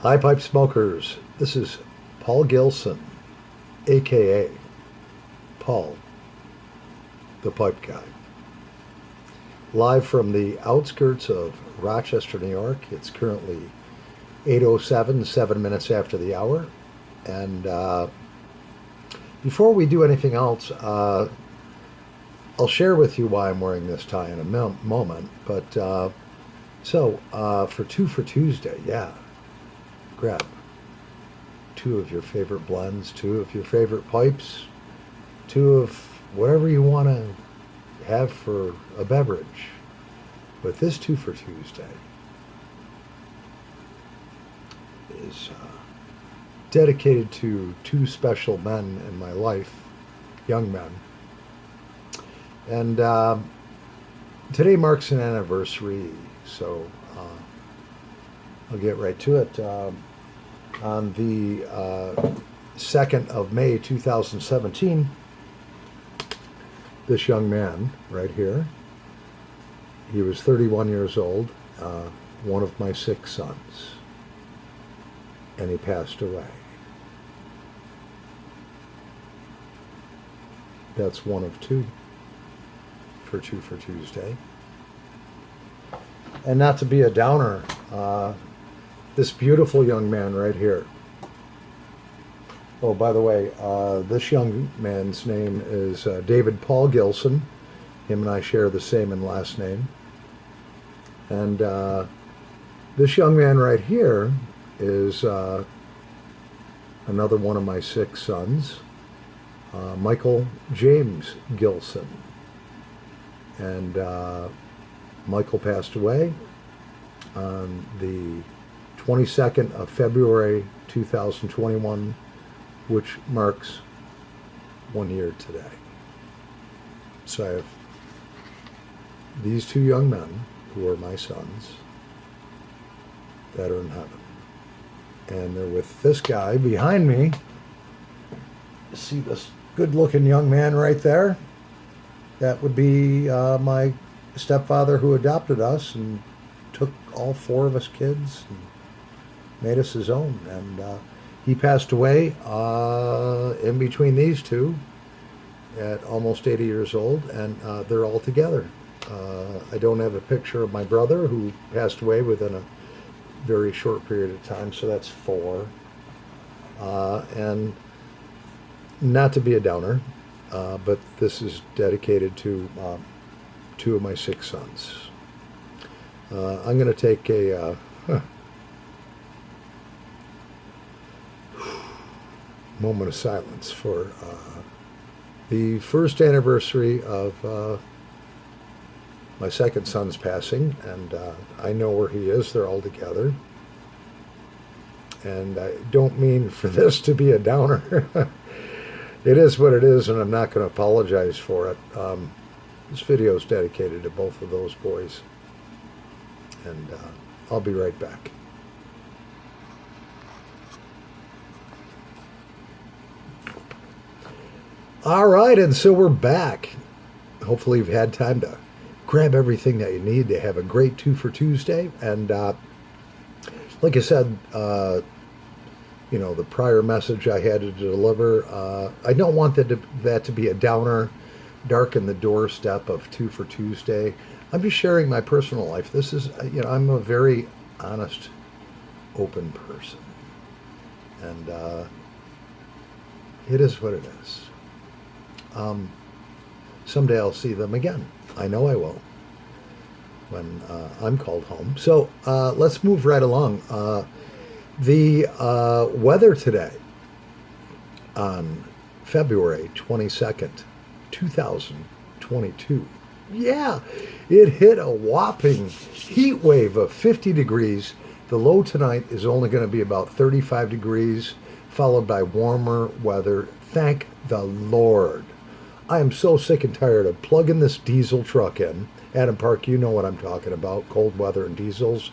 Hi, pipe smokers. This is Paul Gilson, aka Paul, the pipe guy. Live from the outskirts of Rochester, New York. It's currently 8:07, 7 minutes after the hour. And before we do anything else, I'll share with you why I'm wearing this tie in a moment. But for Two for Tuesday, yeah, grab two of your favorite blends, two of your favorite pipes, two of whatever you want to have for a beverage. But this Two for Tuesday is dedicated to two special men in my life, young men. And today marks an anniversary, so I'll get right to it. On the 2nd of May 2017, this young man right here, he was 31 years old, one of my 6 sons, and he passed away. That's one of 2 for Two for Tuesday. And not to be a downer, this beautiful young man right here. Oh, by the way, this young man's name is David Paul Gilson. Him and I share the same in last name. And this young man right here is another one of my 6 sons, Michael James Gilson. And Michael passed away on the 22nd of February 2021, which marks 1 year today. So I have these 2 young men who are my sons that are in heaven. And they're with this guy behind me. You see this good-looking young man right there? That would be my stepfather who adopted us and took all 4 of us kids and made us his own. And he passed away in between these 2 at almost 80 years old, and they're all together. I don't have a picture of my brother who passed away within a very short period of time, so that's 4. And not to be a downer, but this is dedicated to 2 of my 6 sons. I'm going to take a moment of silence for the first anniversary of my 2nd son's passing, and I know where he is. They're all together. And I don't mean for this to be a downer. It is what it is, and I'm not going to apologize for it. This video is dedicated to both of those boys. And I'll be right back. All right, and so we're back. Hopefully you've had time to grab everything that you need to have a great Two for Tuesday. And like I said, the prior message I had to deliver, I don't want that to be a downer, darken the doorstep of Two for Tuesday. I'm just sharing my personal life. This is, I'm a very honest, open person. And it is what it is. Someday I'll see them again. I know I will when I'm called home. So let's move right along. The weather today on February 22nd, 2022. Yeah, it hit a whopping heat wave of 50 degrees. The low tonight is only going to be about 35 degrees, followed by warmer weather. Thank the Lord. I am so sick and tired of plugging this diesel truck in. Adam Park, you know what I'm talking about, cold weather and diesels.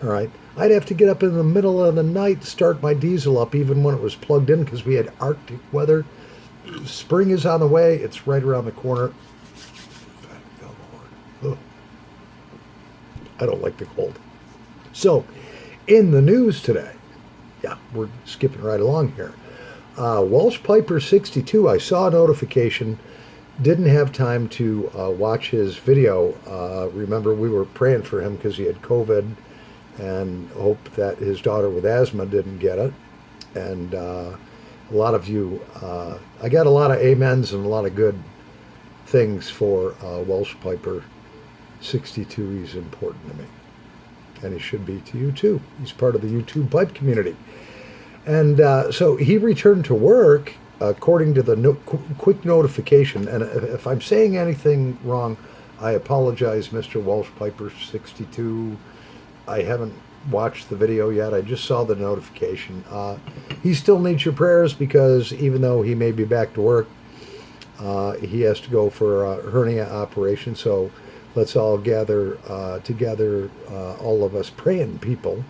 All right. I'd have to get up in the middle of the night, start my diesel up even when it was plugged in because we had Arctic weather. Spring is on the way. It's right around the corner. Thank the Lord. Ugh. I don't like the cold. So, in the news today, we're skipping right along here. Welsh Piper 62, I saw a notification. Didn't have time to watch his video. Remember, we were praying for him because he had COVID and hoped that his daughter with asthma didn't get it. And a lot of you, I got a lot of amens and a lot of good things for Welsh Piper 62. He's important to me. And he should be to you too. He's part of the YouTube pipe community. And so he returned to work according to the quick notification. And if I'm saying anything wrong, I apologize, Mr. Welsh Piper 62. I haven't watched the video yet. I just saw the notification. He still needs your prayers because even though he may be back to work, he has to go for a hernia operation. So let's all gather together, all of us praying people,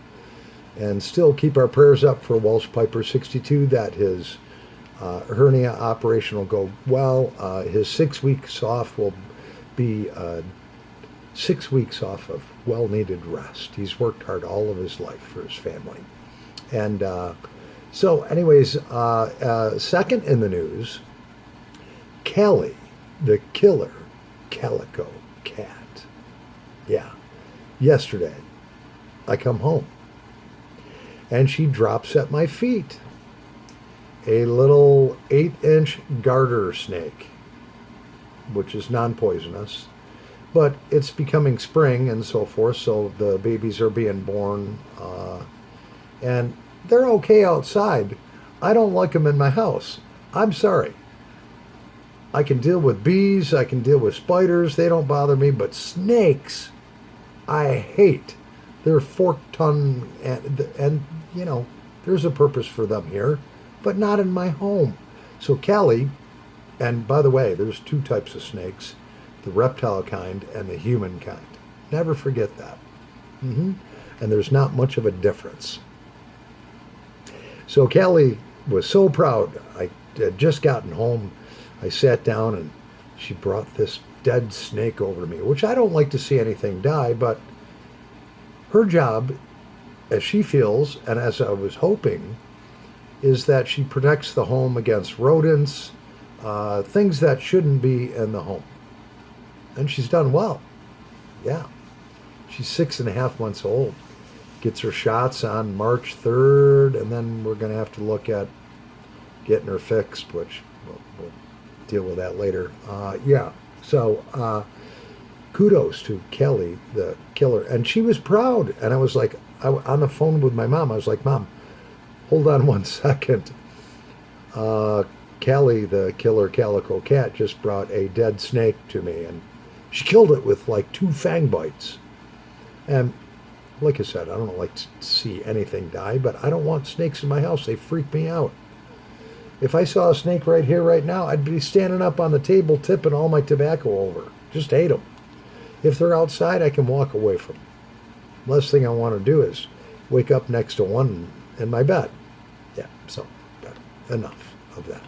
and still keep our prayers up for Welsh Piper 62 that his hernia operation will go well. His 6 weeks off will be 6 weeks off of well-needed rest. He's worked hard all of his life for his family. And so anyways, second in the news, Kelly, the killer calico cat. Yeah, yesterday I come home and she drops at my feet a little 8-inch garter snake, which is non-poisonous, but it's becoming spring and so forth, so the babies are being born, and they're okay outside. I don't like them in my house. I'm sorry. I can deal with bees, I can deal with spiders, they don't bother me, but snakes, I hate. They're fork-tongued, and you know, there's a purpose for them here, but not in my home. So Kelly, and by the way, there's two types of snakes, the reptile kind and the human kind. Never forget that. And there's not much of a difference. So Kelly was so proud. I had just gotten home. I sat down and she brought this dead snake over to me, which I don't like to see anything die, but her job, as she feels, and as I was hoping, is that she protects the home against rodents, things that shouldn't be in the home. And she's done well. Yeah. She's 6.5 months old. Gets her shots on March 3rd, and then we're going to have to look at getting her fixed, which we'll deal with that later. Yeah. So kudos to Kelly, the killer. And she was proud. And I was like, on the phone with my mom, I was like, Mom, hold on 1 second. Kelly, the killer calico cat, just brought a dead snake to me, and she killed it with like 2 fang bites. And like I said, I don't like to see anything die, but I don't want snakes in my house. They freak me out. If I saw a snake right here, right now, I'd be standing up on the table tipping all my tobacco over. Just hate them. If they're outside, I can walk away from them. Last thing I want to do is wake up next to one in my bed. Yeah, so enough of that.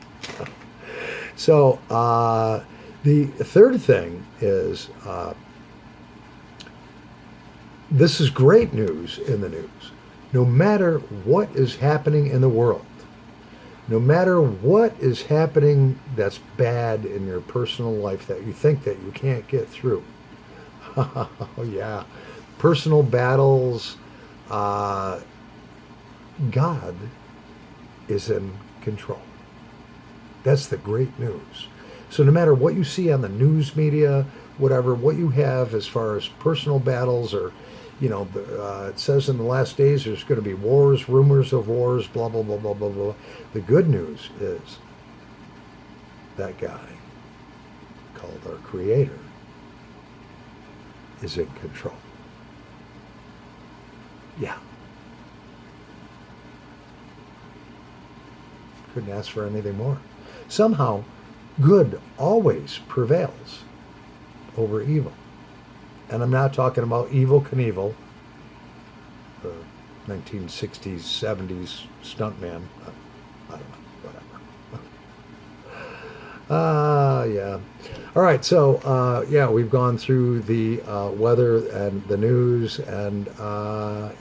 So the third thing is, this is great news in the news. No matter what is happening in the world, no matter what is happening that's bad in your personal life that you think that you can't get through. Oh, yeah. Personal battles. God is in control. That's the great news. So no matter what you see on the news media, whatever, what you have as far as personal battles or, you know, it says in the last days there's going to be wars, rumors of wars, blah, blah, blah, blah, blah, blah. The good news is that guy called our Creator is in control. Yeah. Couldn't ask for anything more. Somehow, good always prevails over evil. And I'm not talking about Evel Knievel, the 1960s, 70s stuntman. I don't know, whatever. Yeah. All right, so, yeah, we've gone through the weather and the news, and,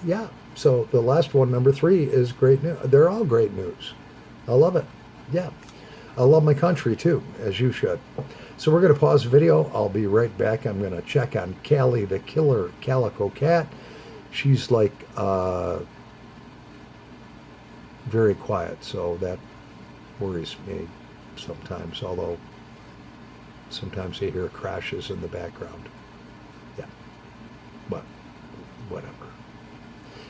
yeah. So the last one, number 3, is great news. They're all great news. I love it. Yeah. I love my country too, as you should. So we're going to pause the video. I'll be right back. I'm going to check on Callie, the killer calico cat. She's like very quiet, so that worries me sometimes, although sometimes I hear crashes in the background. Yeah, but whatever.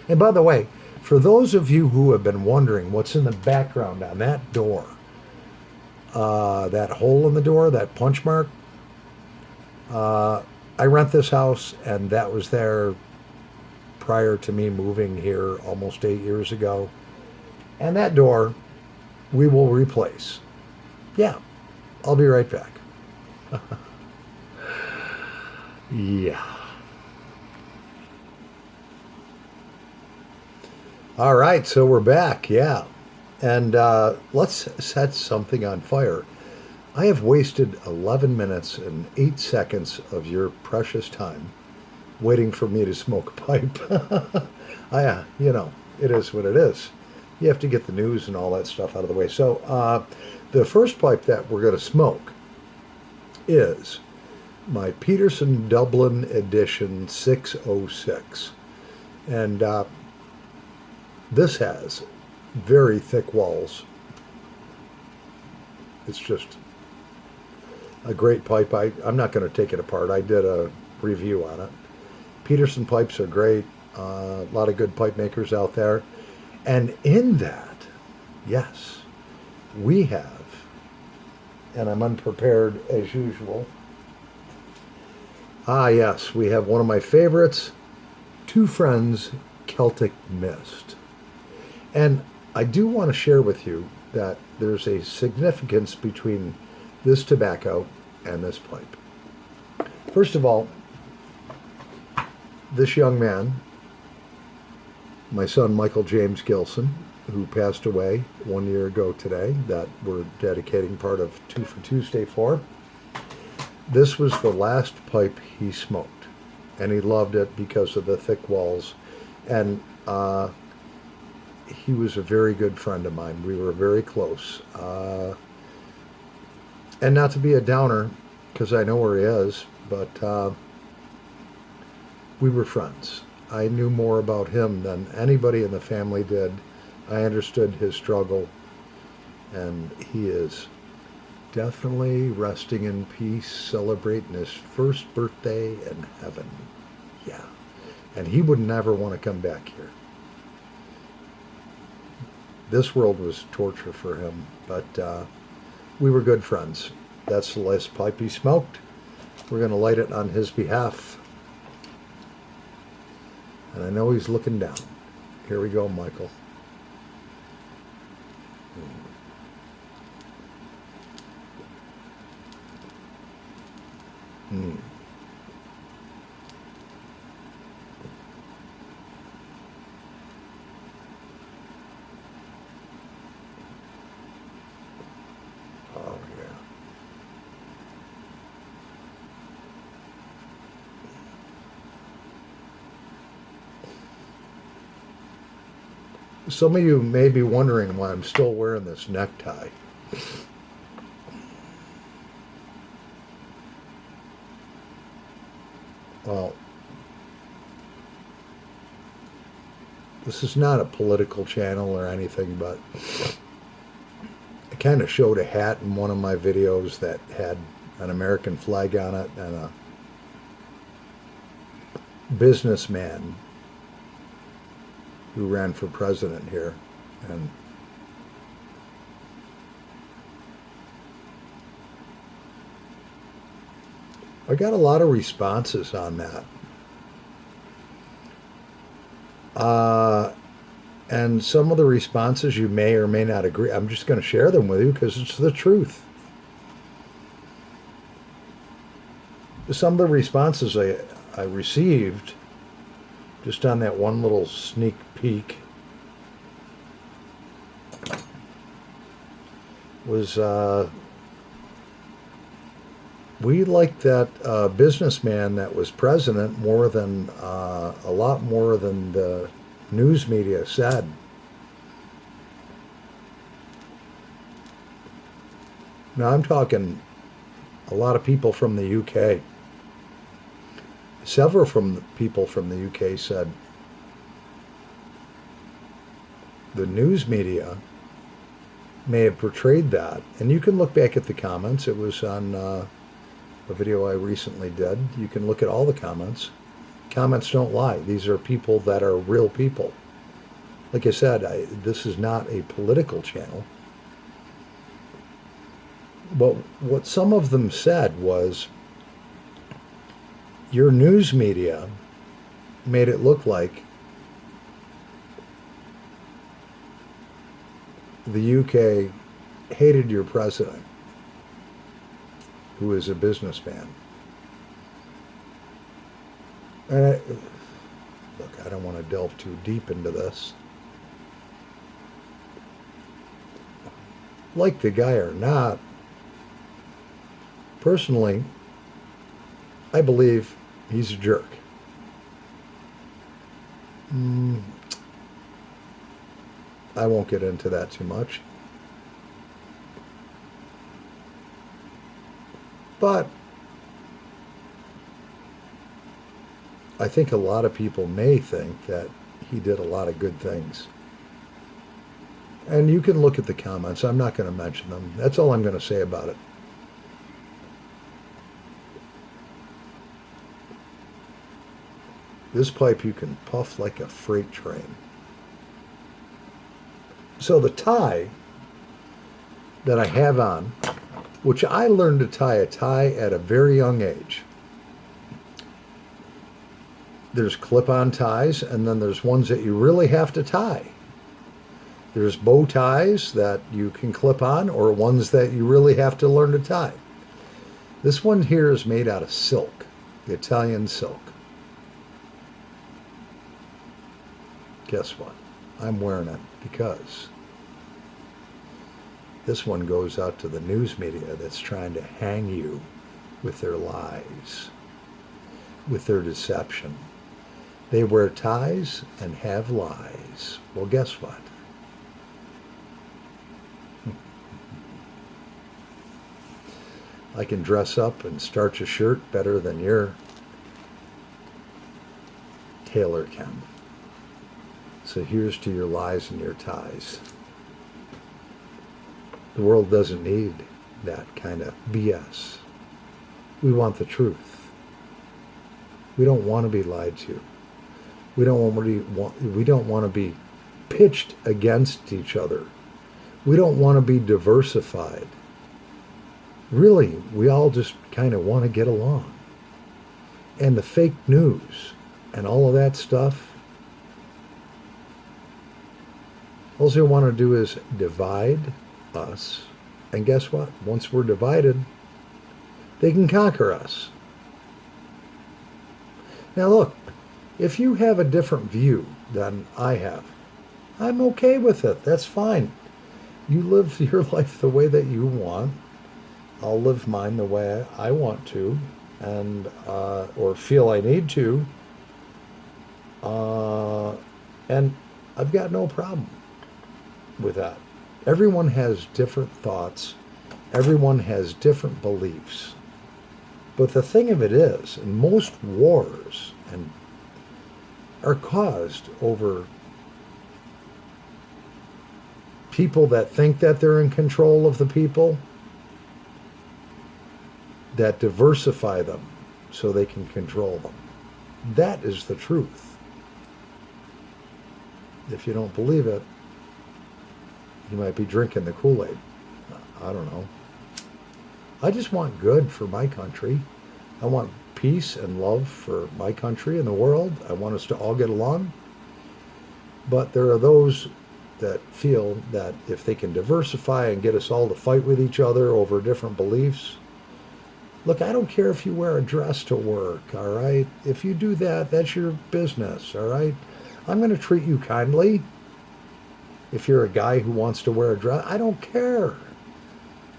And by the way, for those of you who have been wondering what's in the background on that door, that hole in the door, that punch mark, I rent this house, and that was there prior to me moving here almost 8 years ago. And that door we will replace. Yeah, I'll be right back. Yeah. All right, so we're back, yeah. And let's set something on fire. I have wasted 11 minutes and 8 seconds of your precious time waiting for me to smoke a pipe. It is what it is. You have to get the news and all that stuff out of the way. So the first pipe that we're going to smoke is my Peterson Dublin Edition 606. And this has very thick walls. It's just a great pipe. I'm not going to take it apart. I did a review on it. Peterson pipes are great. A lot of good pipe makers out there. And in that, yes, we have, and I'm unprepared as usual. Yes, we have one of my favorites, Two Friends Celtic Mist. And I do want to share with you that there's a significance between this tobacco and this pipe. First of all, this young man, my son Michael James Gilson, who passed away 1 year ago today, that we're dedicating part of Two for Tuesday for, this was the last pipe he smoked. And he loved it because of the thick walls. And he was a very good friend of mine. We were very close. And not to be a downer, because I know where he is, but we were friends. I knew more about him than anybody in the family did. I understood his struggle, and he is definitely resting in peace, celebrating his first birthday in heaven. Yeah. And he would never want to come back here. This world was torture for him, but we were good friends. That's the last pipe he smoked. We're going to light it on his behalf. And I know he's looking down. Here we go, Michael. Mm. Oh, yeah. Some of you may be wondering why I'm still wearing this necktie. Well, this is not a political channel or anything, but I kind of showed a hat in one of my videos that had an American flag on it and a businessman who ran for president here. And I got a lot of responses on that. And some of the responses you may or may not agree. I'm just going to share them with you because it's the truth. Some of the responses I received just on that one little sneak peek was we liked that businessman that was president more than a lot more than the news media said. Now I'm talking a lot of people from the UK. Several people from the UK said the news media may have portrayed that. And you can look back at the comments. It was on a video I recently did. You can look at all the comments. Comments don't lie. These are people that are real people. Like I said, this is not a political channel. But what some of them said was, your news media made it look like the UK hated your president, who is a businessman. And look, I don't want to delve too deep into this. Like the guy or not, personally, I believe he's a jerk. I won't get into that too much. But I think a lot of people may think that he did a lot of good things. And you can look at the comments. I'm not going to mention them. That's all I'm going to say about it. This pipe you can puff like a freight train. So the tie that I have on, which I learned to tie a tie at a very young age. There's clip-on ties, and then there's ones that you really have to tie. There's bow ties that you can clip on, or ones that you really have to learn to tie. This one here is made out of silk, the Italian silk. Guess what? I'm wearing it because this one goes out to the news media that's trying to hang you with their lies, with their deception. They wear ties and have lies. Well, guess what? I can dress up and starch a shirt better than your tailor can. So here's to your lies and your ties. The world doesn't need that kind of BS. We want the truth. We don't want to be lied to. We don't want to be pitched against each other. We don't want to be diversified. Really, we all just kind of want to get along. And the fake news and all of that stuff, all they want to do is divide us. And guess what? Once we're divided, they can conquer us. Now look, if you have a different view than I have, I'm okay with it. That's fine. You live your life the way that you want. I'll live mine the way I want to, and or feel I need to. And I've got no problem with that. Everyone has different thoughts. Everyone has different beliefs. But the thing of it is, in most wars are caused over people that think that they're in control of the people, that diversify them so they can control them. That is the truth. If you don't believe it, you might be drinking the Kool-Aid. I don't know. I just want good for my country. I want peace and love for my country and the world. I want us to all get along. But there are those that feel that if they can diversify and get us all to fight with each other over different beliefs. Look, I don't care if you wear a dress to work, all right? If you do that, that's your business, all right? I'm going to treat you kindly. If you're a guy who wants to wear a dress, I don't care.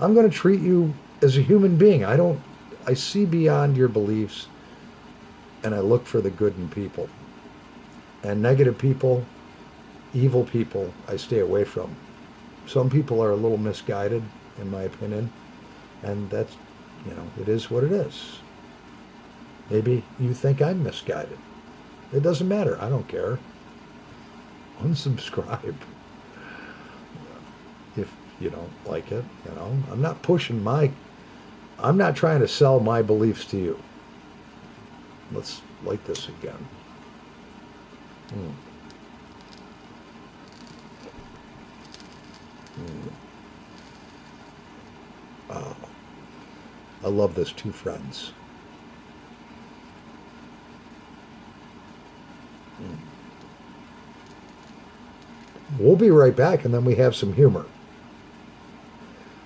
I'm going to treat you as a human being. I see beyond your beliefs, and I look for the good in people. And negative people, evil people I stay away from. Some people are a little misguided, in my opinion, and that's, it is what it is. Maybe you think I'm misguided. It doesn't matter. I don't care. Unsubscribe if you don't like it. I'm not I'm not trying to sell my beliefs to you. Let's light this again. Mm. Mm. Oh, I love this Two Friends. Mm. We'll be right back, and then we have some humor.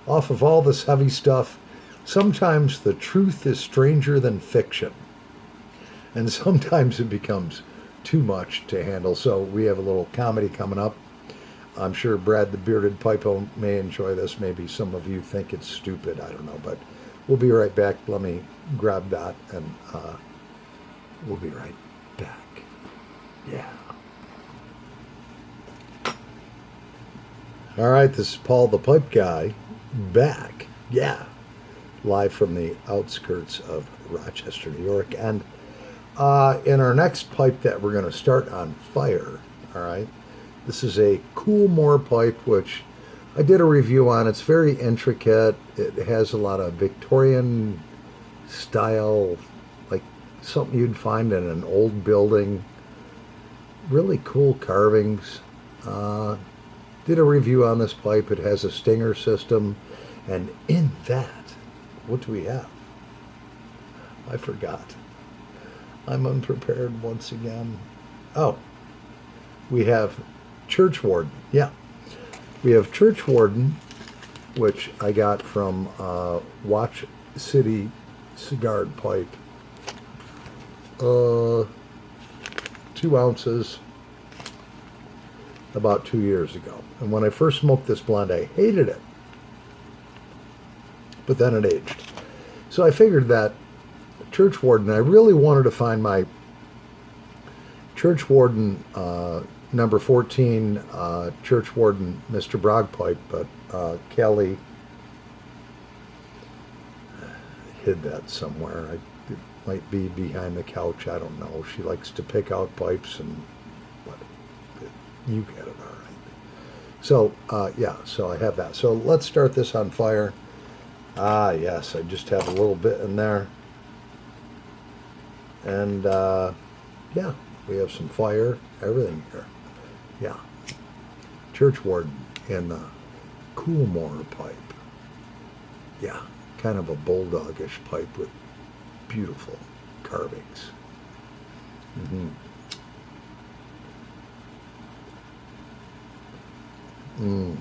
Off of all this heavy stuff, sometimes the truth is stranger than fiction. And sometimes it becomes too much to handle. So we have a little comedy coming up. I'm sure Brad the Bearded Pipo may enjoy this. Maybe some of you think it's stupid. I don't know. But we'll be right back. Let me grab that, and we'll be right back. Yeah. All right, this is Paul the Pipe Guy back. Yeah. Live from the outskirts of Rochester, New York. And in our next pipe that we're going to start on fire, all right, this is a Coolmore pipe, which I did a review on. It's very intricate. It has a lot of Victorian style, like something you'd find in an old building. Really cool carvings. Did a review on this pipe. It has a stinger system. And in that, what do we have? I forgot. I'm unprepared once again. Oh, we have Church Warden. Yeah. We have Church Warden, which I got from Watch City Cigar Pipe. 2 ounces about 2 years ago. And when I first smoked this blend, I hated it. But then it aged. So I figured that Church Warden, I really wanted to find my Church Warden number 14 Church Warden Mr. Bragg pipe, but Kelly hid that somewhere. It might be behind the couch. I don't know. She likes to pick out pipes, and but you get it all right. So yeah, so I have that. So let's start this on fire. Yes, I just have a little bit in there. And, yeah, we have some fire, everything here. Yeah. Church Warden in the Coolmore pipe. Yeah, kind of a bulldogish pipe with beautiful carvings. Mm-hmm. Mm.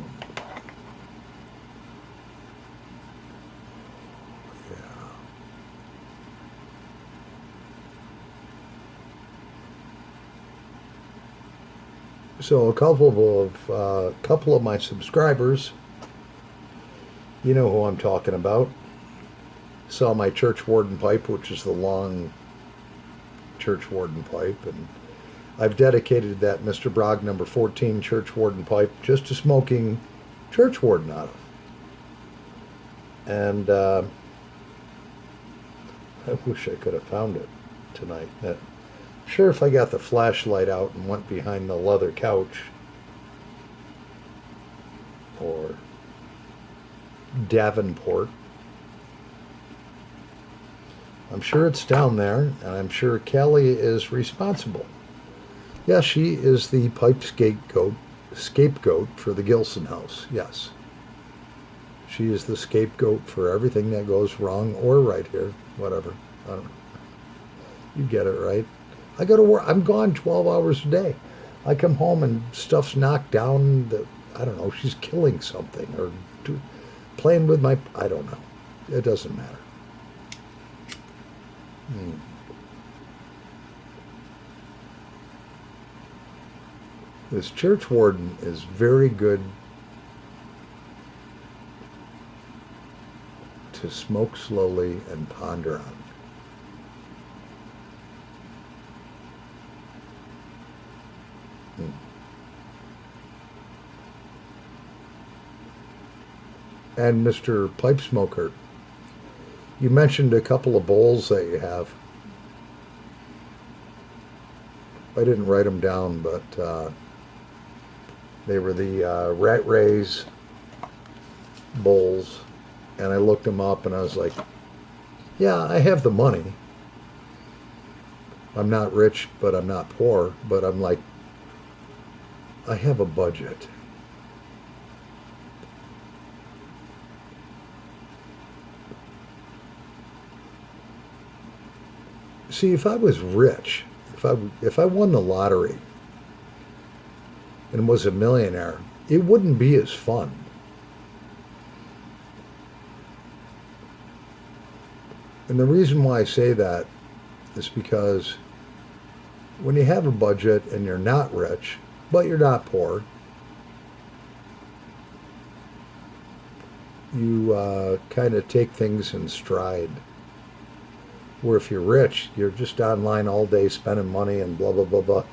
So a couple of my subscribers, you know who I'm talking about, saw my Church Warden pipe, which is the long Church Warden pipe, and I've dedicated that Mr. Bragg number 14 Church Warden pipe just to smoking Church Warden out of. And I wish I could have found it tonight. Sure, if I got the flashlight out and went behind the leather couch or Davenport, I'm sure it's down there, and I'm sure Kelly is responsible. Yeah, she is the pipe scapegoat for the Gilson house. Yes. She is the scapegoat for everything that goes wrong or right here. Whatever. I don't know. You get it, right? I go to work. I'm gone 12 hours a day. I come home and stuff's knocked down. I don't know. She's killing something or playing with my. I don't know. It doesn't matter. This Church Warden is very good to smoke slowly and ponder on. And Mr. Pipe Smoker, you mentioned a couple of bowls that you have. I didn't write them down, but they were the Rat Rays bowls. And I looked them up and I was like, yeah, I have the money. I'm not rich, but I'm not poor. But I'm like, I have a budget. See, if I was rich, if I won the lottery and was a millionaire, it wouldn't be as fun. And the reason why I say that is because when you have a budget and you're not rich, but you're not poor, you kind of take things in stride. Where if you're rich, you're just online all day spending money and blah, blah, blah, blah.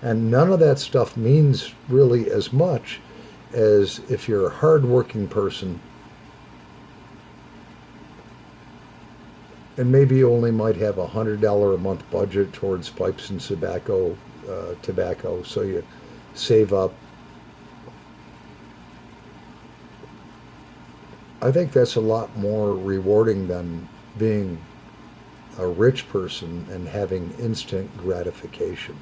And none of that stuff means really as much as if you're a hardworking person and maybe you only might have $100 a month budget towards pipes and tobacco, so you save up. I think that's a lot more rewarding than being a rich person and having instant gratification.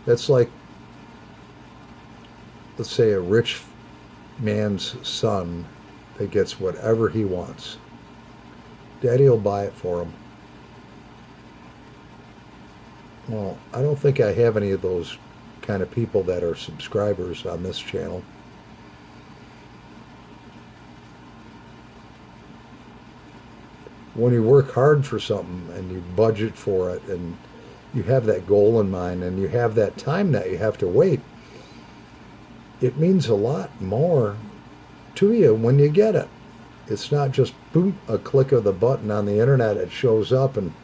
That's like, let's say, a rich man's son that gets whatever he wants. Daddy will buy it for him. Well, I don't think I have any of those kind of people that are subscribers on this channel. When you work hard for something and you budget for it and you have that goal in mind and you have that time that you have to wait, it means a lot more to you when you get it. It's not just boom, a click of the button on the internet, it shows up and,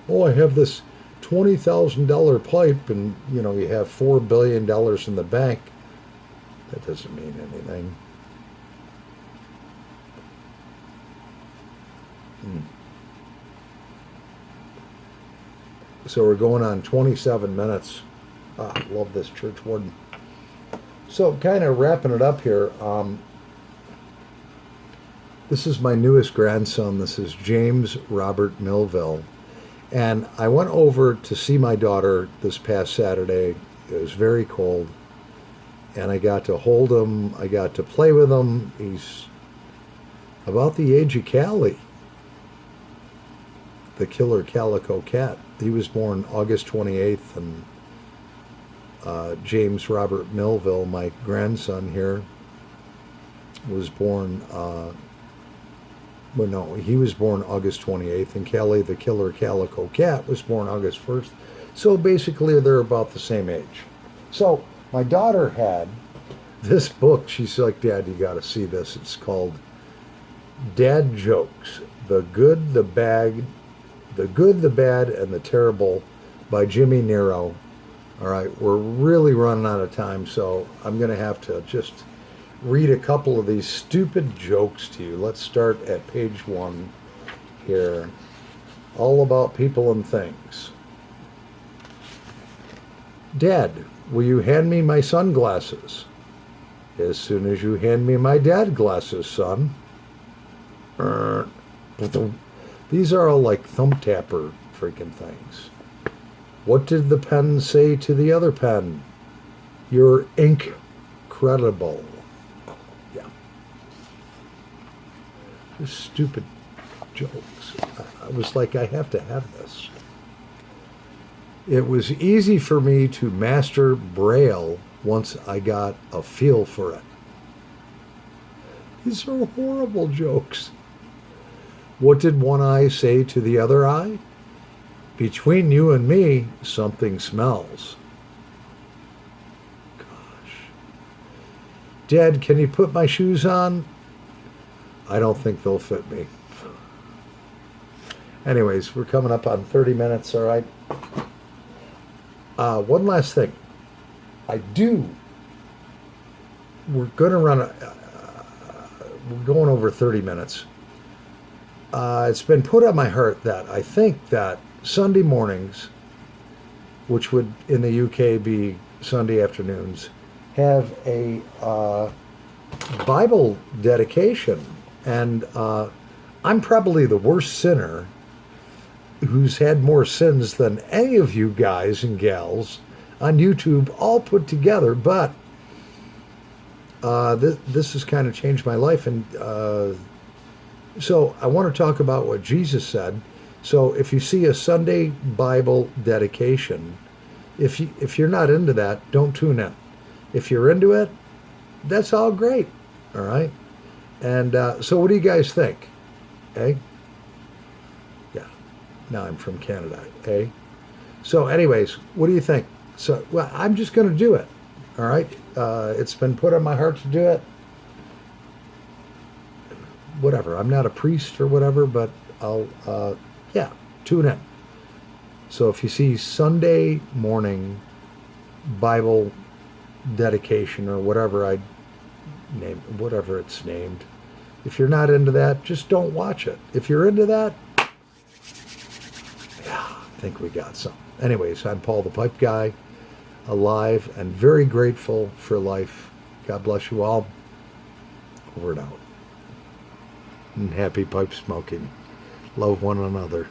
oh, I have this $20,000 pipe and, you know, you have $4 billion in the bank. That doesn't mean anything. So we're going on 27 minutes. I love this church warden. So kind of wrapping it up here. This is my newest grandson. This is James Robert Millville. And I went over to see my daughter this past Saturday. It was very cold. And I got to hold him. I got to play with him. He's about the age of Callie, the killer calico cat. He was born August 28th, and James Robert Millville, my grandson here, was born, he was born August 28th, and Callie, the killer calico cat, was born August 1st. So basically, they're about the same age. So my daughter had this book. She's like, Dad, you got to see this. It's called Dad Jokes, The Good, the Bad, and the Terrible by Jimmy Nero. All right, we're really running out of time, so I'm going to have to just read a couple of these stupid jokes to you. Let's start at page 1 here. All about people and things. Dad, will you hand me my sunglasses? As soon as you hand me my dad glasses, son. These are all like thumb tapper freaking things. What did the pen say to the other pen? You're incredible. Yeah. These stupid jokes. I was like, I have to have this. It was easy for me to master Braille once I got a feel for it. These are horrible jokes. What did one eye say to the other eye? Between you and me, something smells. Gosh. Dad, can you put my shoes on? I don't think they'll fit me. Anyways, we're coming up on 30 minutes, all right? One last thing. We're going to we're going over 30 minutes. It's been put on my heart that I think that Sunday mornings, which would in the UK be Sunday afternoons, have a Bible dedication. And I'm probably the worst sinner who's had more sins than any of you guys and gals on YouTube all put together. But this has kind of changed my life. And so I want to talk about what Jesus said. So if you see a Sunday Bible dedication, if you're not into that, don't tune in. If you're into it, that's all great. All right. And so what do you guys think? Eh? Yeah. Now I'm from Canada. Eh? So anyways, what do you think? So, well, I'm just going to do it. All right. It's been put on my heart to do it. Whatever. I'm not a priest or whatever, but I'll, tune in. So if you see Sunday morning Bible dedication or whatever whatever it's named, if you're not into that, just don't watch it. If you're into that, yeah, I think we got some. Anyways, I'm Paul the Pipe Guy, alive and very grateful for life. God bless you all. Over and out. And happy pipe smoking. Love one another.